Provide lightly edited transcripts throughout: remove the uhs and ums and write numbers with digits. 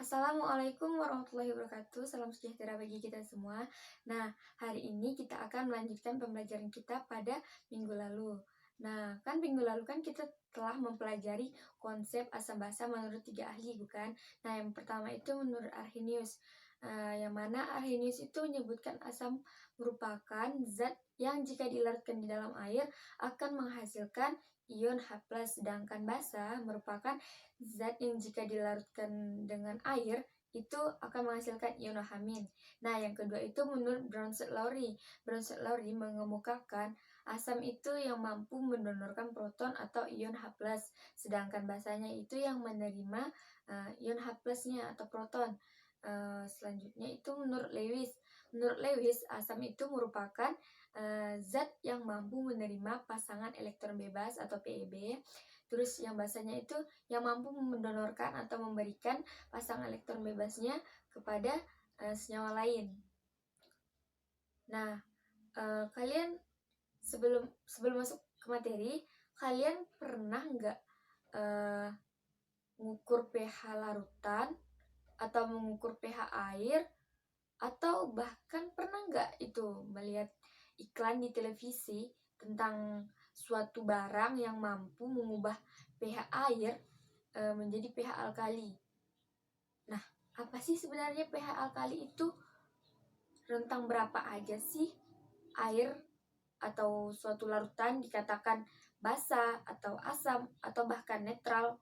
Assalamualaikum warahmatullahi wabarakatuh. Salam sejahtera bagi kita semua. Nah, hari ini kita akan melanjutkan pembelajaran kita pada minggu lalu. Nah, kan minggu lalu kan kita telah mempelajari konsep asam basa menurut 3 ahli, bukan? Nah, yang pertama itu menurut Arrhenius. Yang mana Arrhenius itu menyebutkan asam merupakan zat yang jika dilarutkan di dalam air akan menghasilkan ion H+, sedangkan basa merupakan zat yang jika dilarutkan dengan air itu akan menghasilkan ion OH-. Nah, yang kedua itu menurut Bronsted-Lowry. Bronsted-Lowry mengemukakan asam itu yang mampu mendonorkan proton atau ion H+, sedangkan basanya itu yang menerima ion H+-nya atau proton. Selanjutnya itu menurut Lewis. Menurut Lewis, asam itu merupakan zat yang mampu menerima pasangan elektron bebas atau PeB. Terus yang basanya itu yang mampu mendonorkan atau memberikan pasang elektron bebasnya kepada senyawa lain. Nah, kalian sebelum masuk ke materi, kalian pernah nggak mengukur pH larutan atau mengukur pH air, atau bahkan pernah nggak itu melihat iklan di televisi tentang suatu barang yang mampu mengubah pH air menjadi pH alkali. Nah, apa sih sebenarnya pH alkali itu? Rentang berapa aja sih air atau suatu larutan dikatakan basa atau asam atau bahkan netral?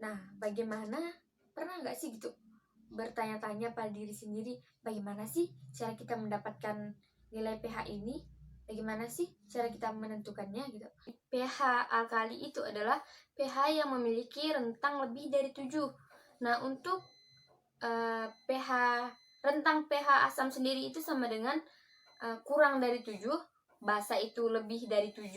Nah, bagaimana? Pernah nggak sih gitu bertanya-tanya pada diri sendiri, bagaimana sih cara kita mendapatkan nilai pH ini? Bagaimana sih cara kita menentukannya gitu? pH alkali itu adalah pH yang memiliki rentang lebih dari 7. Nah, untuk pH rentang pH asam sendiri itu sama dengan kurang dari 7, basa itu lebih dari 7,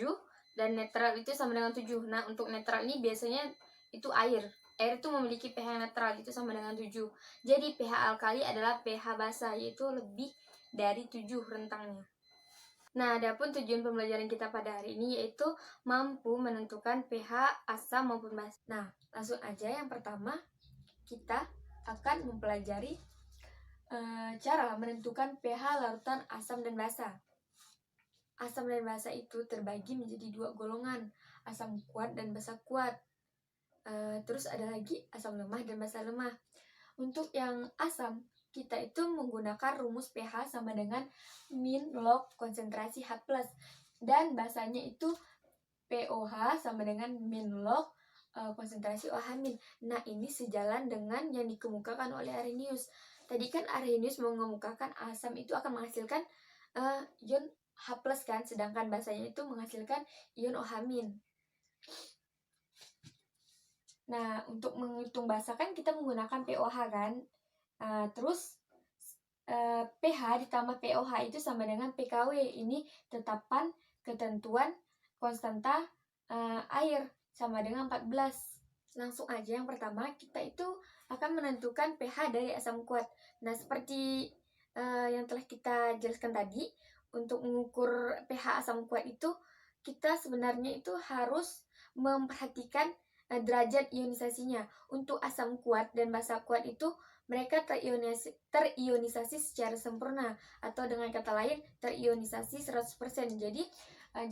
dan netral itu sama dengan 7. Nah, untuk netral ini biasanya itu air. Air itu memiliki pH netral, itu sama dengan 7. Jadi pH alkali adalah pH basa, yaitu lebih dari 7 rentangnya. Nah, adapun tujuan pembelajaran kita pada hari ini yaitu mampu menentukan pH asam maupun basa. Nah, langsung aja yang pertama kita akan mempelajari cara menentukan pH larutan asam dan basa. Asam dan basa itu terbagi menjadi 2 golongan, asam kuat dan basa kuat. Terus ada lagi asam lemah dan basa lemah. Untuk yang asam, kita itu menggunakan rumus pH sama dengan min log konsentrasi H+, dan basanya itu POH sama dengan min log konsentrasi OH-. Nah, ini sejalan dengan yang dikemukakan oleh Arrhenius. Tadi kan Arrhenius mengemukakan asam itu akan menghasilkan ion H+ kan, sedangkan basanya itu menghasilkan ion OH-. Nah, untuk menghitung basa kan kita menggunakan POH kan. Terus pH ditambah POH itu sama dengan PKW. Ini tetapan ketentuan konstanta air sama dengan 14. Langsung aja yang pertama kita itu akan menentukan pH dari asam kuat. Nah, seperti yang telah kita jelaskan tadi, untuk mengukur pH asam kuat itu kita sebenarnya itu harus memperhatikan derajat ionisasinya. Untuk asam kuat dan basa kuat itu mereka terionisasi secara sempurna, atau dengan kata lain terionisasi 100%. Jadi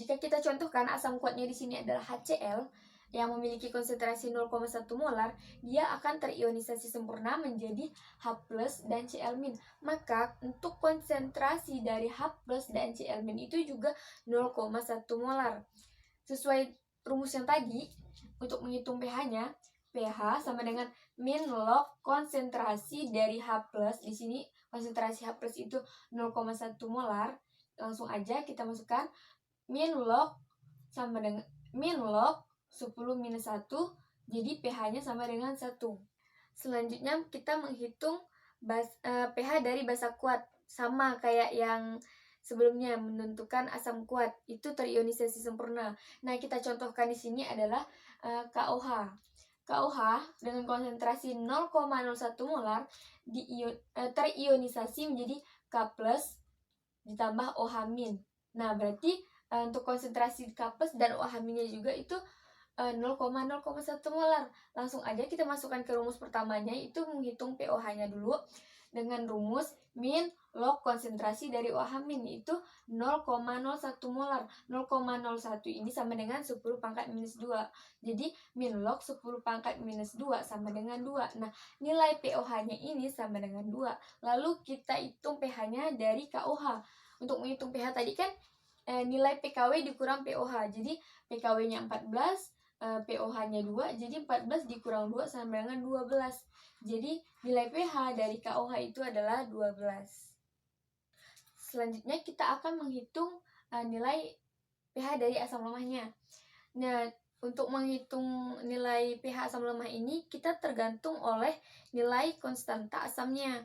jika kita contohkan asam kuatnya di sini adalah HCl yang memiliki konsentrasi 0,1 molar, dia akan terionisasi sempurna menjadi H+ dan Cl-. Maka untuk konsentrasi dari H+ dan Cl- itu juga 0,1 molar. Sesuai rumus yang tadi, untuk menghitung pH-nya, pH sama dengan min log konsentrasi dari H+. Di sini konsentrasi H+ itu 0,1 molar. Langsung aja kita masukkan min log sama dengan min log 10 minus 1, jadi pH-nya sama dengan 1. Selanjutnya kita menghitung pH dari basa kuat, sama kayak yang sebelumnya menentukan asam kuat, itu terionisasi sempurna. Nah, kita contohkan di sini adalah KOH. KOH dengan konsentrasi 0,01 molar terionisasi menjadi K+ ditambah OH-. Nah, berarti untuk konsentrasi K+ dan OH-nya juga itu 0,1 molar. Langsung aja kita masukkan ke rumus pertamanya, itu menghitung pOH-nya dulu dengan rumus min log konsentrasi dari OH min, yaitu 0,01 molar. 0,01 ini sama dengan 10 pangkat minus 2. Jadi min log 10 pangkat minus 2 sama dengan 2. Nah, nilai pOH-nya ini sama dengan 2. Lalu kita hitung pH-nya dari KOH. Untuk menghitung pH tadi kan nilai PKW dikurang pOH. Jadi PKW-nya 14, pOH-nya 2, jadi 14 dikurang 2 sama dengan 12. Jadi nilai pH dari KOH itu adalah 12. Selanjutnya kita akan menghitung nilai pH dari asam lemahnya. Nah, untuk menghitung nilai pH asam lemah ini kita tergantung oleh nilai konstanta asamnya.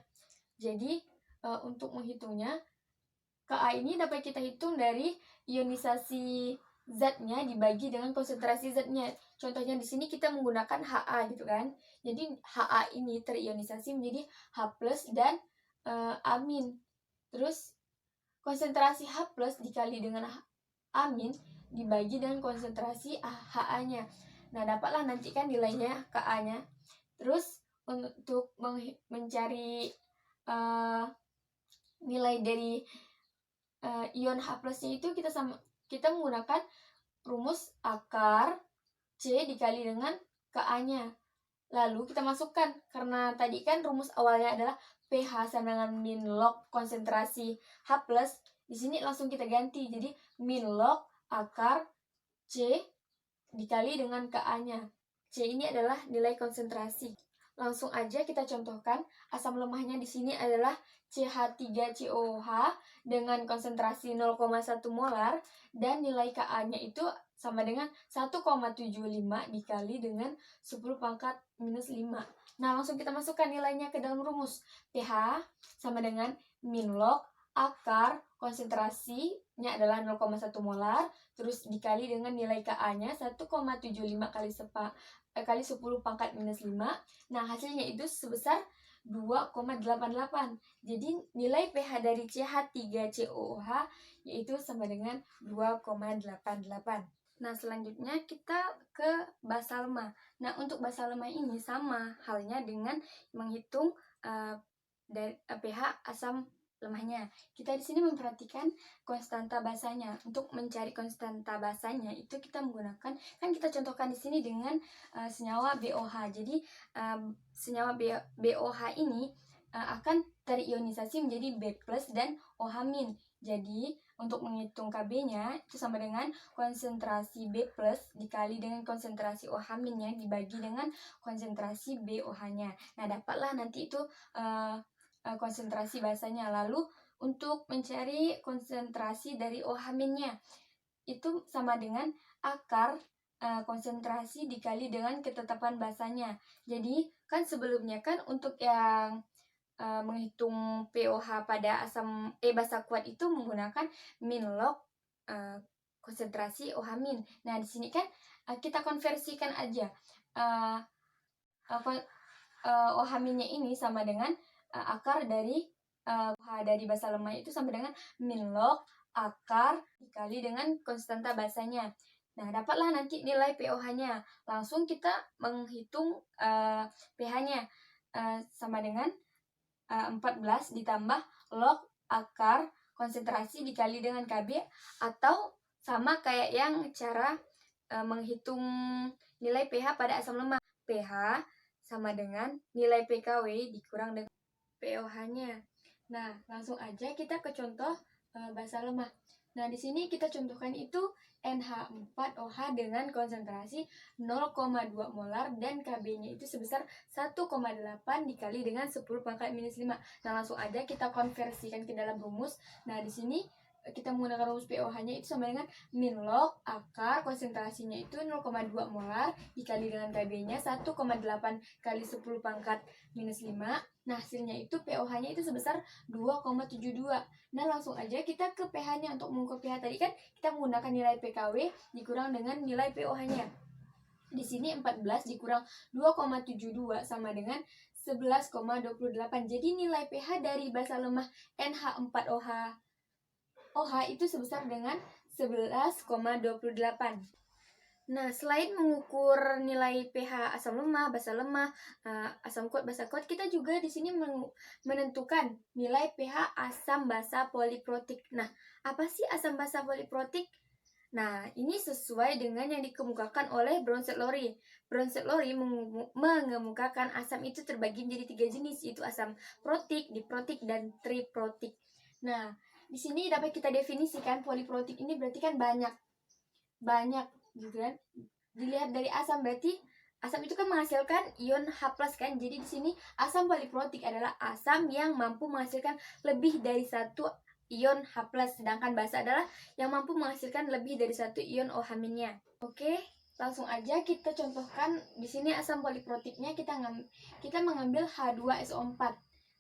Jadi untuk menghitungnya, Ka ini dapat kita hitung dari ionisasi zatnya dibagi dengan konsentrasi zatnya. Contohnya di sini kita menggunakan Ha gitu kan. Jadi Ha ini terionisasi menjadi H+ dan amin. Terus konsentrasi H+ dikali dengan amin dibagi dengan konsentrasi Ha-nya. Nah, dapatlah nanti kan nilainya Ka-nya. Terus untuk mencari nilai dari ion H+-nya itu kita menggunakan rumus akar C dikali dengan Ka-nya. Lalu kita masukkan, karena tadi kan rumus awalnya adalah pH sama dengan min log konsentrasi H+, di sini langsung kita ganti. Jadi min log akar C dikali dengan Ka-nya. C ini adalah nilai konsentrasi. Langsung aja kita contohkan, asam lemahnya di sini adalah CH3COOH dengan konsentrasi 0,1 molar dan nilai Ka-nya itu sama dengan 1,75 dikali dengan 10 pangkat minus 5. Nah, langsung kita masukkan nilainya ke dalam rumus. pH sama dengan min log akar konsentrasinya adalah 0,1 molar, terus dikali dengan nilai Ka-nya 1,75 kali 10 pangkat minus 5. Nah, hasilnya itu sebesar 2,88. Jadi nilai pH dari CH3COOH yaitu sama dengan 2,88. Nah, selanjutnya kita ke basa lemah. Nah, untuk basa lemah ini sama halnya dengan menghitung pH asam lemahnya. Kita di sini memperhatikan konstanta basanya. Untuk mencari konstanta basanya itu kita menggunakan, kan kita contohkan di sini dengan senyawa BOH. Jadi senyawa BOH ini akan terionisasi menjadi B+ dan OH-. Jadi untuk menghitung Kb-nya itu sama dengan konsentrasi B+ dikali dengan konsentrasi OH-nya dibagi dengan konsentrasi BOH-nya. Nah, dapatlah nanti itu konsentrasi basanya. Lalu untuk mencari konsentrasi dari OH-nya itu sama dengan akar konsentrasi dikali dengan ketetapan basanya. Jadi kan sebelumnya kan untuk yang menghitung pOH pada basa kuat itu menggunakan min log konsentrasi OH-. Nah, di sini kan kita konversikan aja. OH-nya ini sama dengan akar dari pH dari basa lemah itu sama dengan min log akar dikali dengan konstanta basanya. Nah, dapatlah nanti nilai pOH-nya. Langsung kita menghitung pH-nya sama dengan 14 ditambah log akar konsentrasi dikali dengan Kb, atau sama kayak yang cara menghitung nilai pH pada asam lemah. pH sama dengan nilai PKW dikurang dengan pOH-nya. Nah, langsung aja kita ke contoh basa lemah. Nah, di sini kita contohkan itu NH4OH dengan konsentrasi 0,2 molar dan Kb-nya itu sebesar 1,8 dikali dengan 10 pangkat minus 5. Nah, langsung aja kita konversikan ke dalam rumus. Nah, di sini kita menggunakan rumus pOH-nya itu sama dengan min log akar konsentrasinya itu 0,2 molar dikali dengan Kb-nya 1,8 kali 10 pangkat minus 5. Nah, hasilnya itu pOH-nya itu sebesar 2,72. Nah, langsung aja kita ke pH-nya. Untuk mengukur pH tadi kan kita menggunakan nilai PKW dikurang dengan nilai pOH-nya. Di sini 14 dikurang 2,72 sama dengan 11,28. Jadi nilai pH dari basa lemah NH4OH itu sebesar dengan 11,28. Nah, selain mengukur nilai pH asam lemah, basa lemah, asam kuat, basa kuat, kita juga di sini menentukan nilai pH asam basa poliprotik. Nah, apa sih asam basa poliprotik? Nah, ini sesuai dengan yang dikemukakan oleh Bronsted-Lowry. Bronsted-Lowry mengemukakan asam itu terbagi menjadi 3 jenis, yaitu asam protik, diprotik, dan triprotik. Nah, di sini dapat kita definisikan poliprotik ini berarti kan banyak gitu kan. Dilihat dari asam, berarti asam itu kan menghasilkan ion H+ kan. Jadi di sini asam poliprotik adalah asam yang mampu menghasilkan lebih dari satu ion H+, sedangkan basa adalah yang mampu menghasilkan lebih dari satu ion OH-nya. Oke, langsung aja kita contohkan. Di sini asam poliprotiknya kita mengambil H2SO4.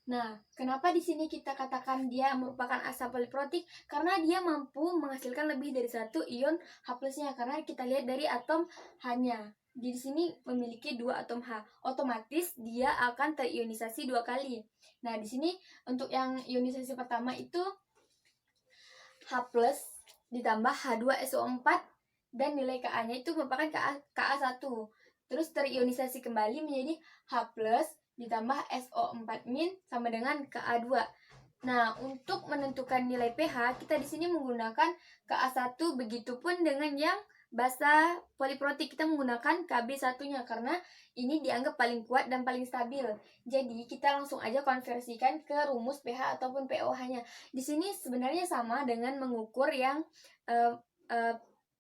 Nah, kenapa di sini kita katakan dia merupakan asam poliprotik? Karena dia mampu menghasilkan lebih dari satu ion H+-nya. Karena kita lihat dari atom H-nya. Di sini memiliki 2 atom H. Otomatis dia akan terionisasi 2 kali. Nah, di sini untuk yang ionisasi pertama itu H+ ditambah H2SO4 dan nilai Ka-nya itu merupakan Ka1. Terus terionisasi kembali menjadi H+ ditambah SO4- sama dengan Ka2. Nah, untuk menentukan nilai pH, kita di sini menggunakan Ka1, begitupun dengan yang basa poliprotik kita menggunakan Kb1-nya karena ini dianggap paling kuat dan paling stabil. Jadi, kita langsung aja konversikan ke rumus pH ataupun pOH-nya. Di sini sebenarnya sama dengan mengukur yang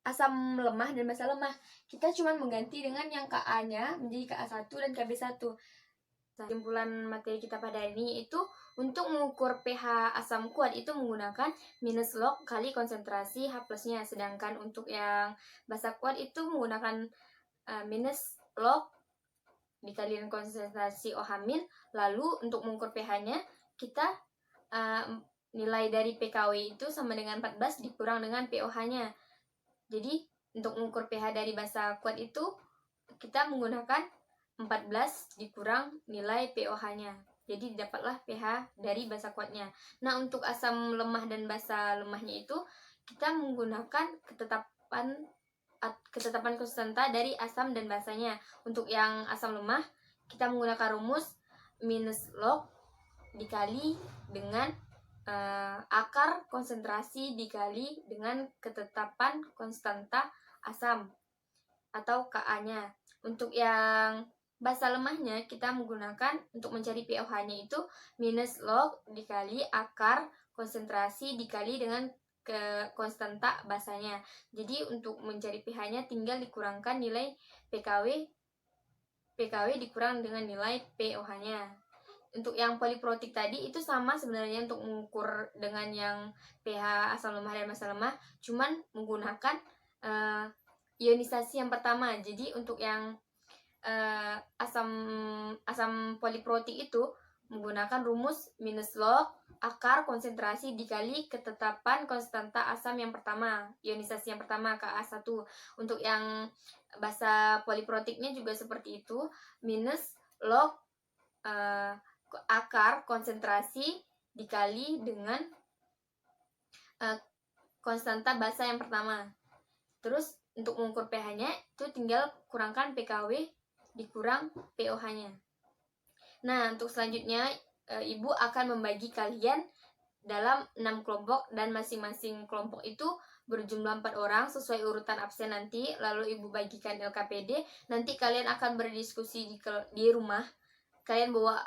asam lemah dan basa lemah. Kita cuma mengganti dengan yang Ka-nya menjadi Ka1 dan Kb1. Kesimpulan materi kita pada hari ini itu untuk mengukur pH asam kuat itu menggunakan minus log kali konsentrasi H+-nya. Sedangkan untuk yang basa kuat itu menggunakan minus log dikalikan konsentrasi OH-. Lalu untuk mengukur pH-nya kita nilai dari PKW itu sama dengan 14 dikurang dengan pOH-nya. Jadi untuk mengukur pH dari basa kuat itu kita menggunakan 14 dikurang nilai pOH-nya. Jadi dapatlah pH dari basa kuatnya. Nah, untuk asam lemah dan basa lemahnya itu kita menggunakan ketetapan konstanta dari asam dan basanya. Untuk yang asam lemah kita menggunakan rumus minus log dikali dengan akar konsentrasi dikali dengan ketetapan konstanta asam atau Ka-nya. Untuk yang basa lemahnya kita menggunakan untuk mencari pOH-nya itu minus log dikali akar konsentrasi dikali dengan ke konstanta basanya. Jadi untuk mencari pH-nya tinggal dikurangkan nilai PKW dikurang dengan nilai pOH-nya. Untuk yang poliprotik tadi itu sama sebenarnya untuk mengukur dengan yang pH asam lemah dan basa lemah, cuman menggunakan ionisasi yang pertama. Jadi untuk yang asam poliprotik itu menggunakan rumus minus log akar konsentrasi dikali ketetapan konstanta asam yang pertama, ionisasi yang pertama Ka1. Untuk yang basa poliprotiknya juga seperti itu, minus log akar konsentrasi dikali dengan konstanta basa yang pertama. Terus untuk mengukur pH-nya itu tinggal kurangkan PKW dikurang pOH-nya. Nah, untuk selanjutnya Ibu akan membagi kalian dalam 6 kelompok dan masing-masing kelompok itu berjumlah 4 orang sesuai urutan absen nanti. Lalu Ibu bagikan LKPD. Nanti kalian akan berdiskusi di rumah. Kalian bawa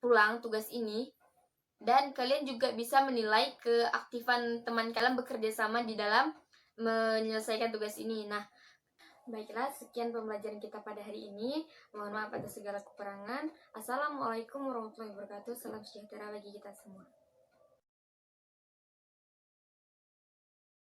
pulang tugas ini. Dan kalian juga bisa menilai keaktifan teman kalian bekerja sama di dalam menyelesaikan tugas ini. Nah, baiklah, sekian pembelajaran kita pada hari ini. Mohon maaf atas segala kekurangan. Assalamualaikum warahmatullahi wabarakatuh. Salam sejahtera bagi kita semua.